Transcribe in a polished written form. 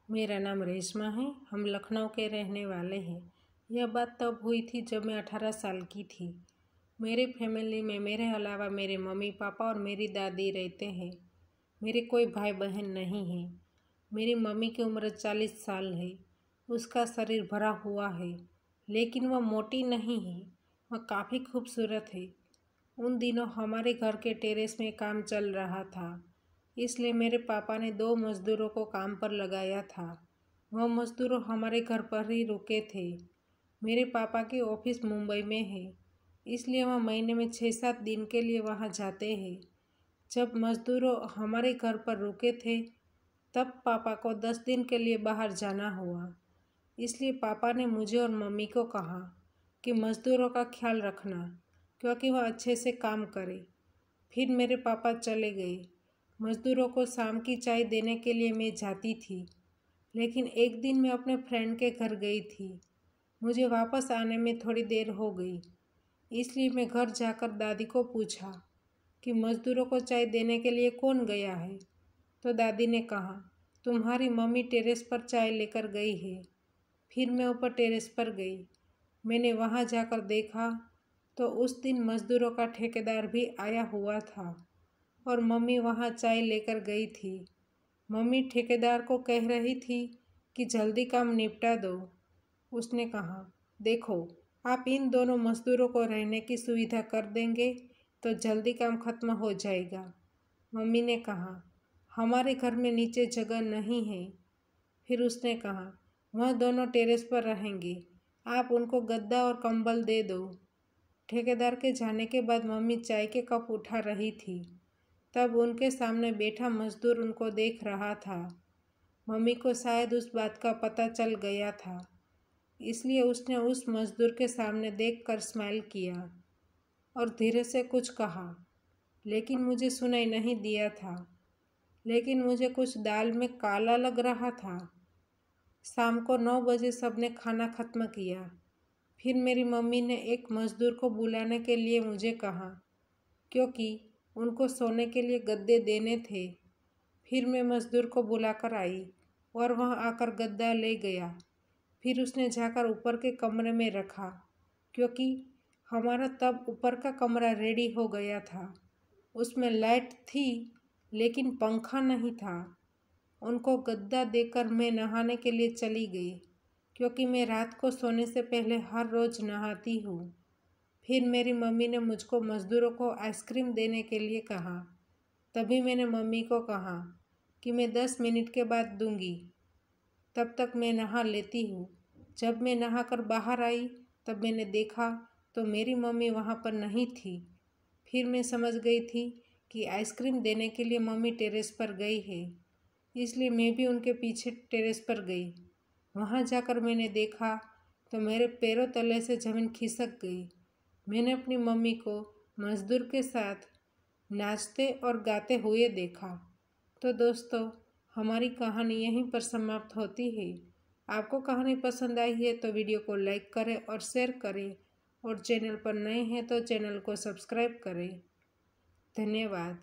मेरा नाम रेशमा है। हम लखनऊ के रहने वाले हैं। यह बात तब हुई थी जब मैं 18 साल की थी। मेरी फैमिली में मेरे अलावा मेरे मम्मी पापा और मेरी दादी रहते हैं। मेरे कोई भाई बहन नहीं हैं। मेरी मम्मी की उम्र 40 साल है। उसका शरीर भरा हुआ है, लेकिन वह मोटी नहीं है। वह काफ़ी खूबसूरत है। उन दिनों हमारे घर के टेरेस में काम चल रहा था, इसलिए मेरे पापा ने 2 मज़दूरों को काम पर लगाया था। वह मज़दूर हमारे घर पर ही रुके थे। मेरे पापा की ऑफिस मुंबई में है, इसलिए वह महीने में 6-7 दिन के लिए वहाँ जाते हैं। जब मज़दूरों हमारे घर पर रुके थे, तब पापा को 10 दिन के लिए बाहर जाना हुआ। इसलिए पापा ने मुझे और मम्मी को कहा कि मज़दूरों का ख्याल रखना, क्योंकि वह अच्छे से काम करे। फिर मेरे पापा चले गए। मज़दूरों को शाम की चाय देने के लिए मैं जाती थी, लेकिन एक दिन मैं अपने फ्रेंड के घर गई थी। मुझे वापस आने में थोड़ी देर हो गई, इसलिए मैं घर जाकर दादी को पूछा कि मज़दूरों को चाय देने के लिए कौन गया है। तो दादी ने कहा, तुम्हारी मम्मी टेरेस पर चाय लेकर गई है। फिर मैं ऊपर टेरेस पर गई। मैंने वहाँ जाकर देखा तो उस दिन मज़दूरों का ठेकेदार भी आया हुआ था और मम्मी वहाँ चाय लेकर गई थी। मम्मी ठेकेदार को कह रही थी कि जल्दी काम निपटा दो। उसने कहा, देखो, आप इन दोनों मज़दूरों को रहने की सुविधा कर देंगे तो जल्दी काम खत्म हो जाएगा। मम्मी ने कहा, हमारे घर में नीचे जगह नहीं है। फिर उसने कहा, वह दोनों टेरेस पर रहेंगे, आप उनको गद्दा और कंबल दे दो। ठेकेदार के जाने के बाद मम्मी चाय के कप उठा रही थी। तब उनके सामने बैठा मज़दूर उनको देख रहा था। मम्मी को शायद उस बात का पता चल गया था, इसलिए उसने उस मज़दूर के सामने देखकर स्माइल किया और धीरे से कुछ कहा, लेकिन मुझे सुनाई नहीं दिया था। लेकिन मुझे कुछ दाल में काला लग रहा था। शाम को 9 बजे सबने खाना ख़त्म किया। फिर मेरी मम्मी ने एक मज़दूर को बुलाने के लिए मुझे कहा, क्योंकि उनको सोने के लिए गद्दे देने थे। फिर मैं मज़दूर को बुलाकर आई और वह आकर गद्दा ले गया। फिर उसने जाकर ऊपर के कमरे में रखा, क्योंकि हमारा तब ऊपर का कमरा रेडी हो गया था। उसमें लाइट थी, लेकिन पंखा नहीं था। उनको गद्दा देकर मैं नहाने के लिए चली गई, क्योंकि मैं रात को सोने से पहले हर रोज़ नहाती हूँ। फिर मेरी मम्मी ने मुझको मज़दूरों को आइसक्रीम देने के लिए कहा। तभी मैंने मम्मी को कहा कि मैं 10 मिनट के बाद दूंगी, तब तक मैं नहा लेती हूँ। जब मैं नहाकर बाहर आई तब मैंने देखा तो मेरी मम्मी वहाँ पर नहीं थी। फिर मैं समझ गई थी कि आइसक्रीम देने के लिए मम्मी टेरेस पर गई है, इसलिए मैं भी उनके पीछे टेरेस पर गई। वहाँ जाकर मैंने देखा तो मेरे पैरों तले से ज़मीन खिसक गई। मैंने अपनी मम्मी को मज़दूर के साथ नाचते और गाते हुए देखा। तो दोस्तों, हमारी कहानी यहीं पर समाप्त होती है। आपको कहानी पसंद आई है तो वीडियो को लाइक करें और शेयर करें, और चैनल पर नए हैं तो चैनल को सब्सक्राइब करें। धन्यवाद।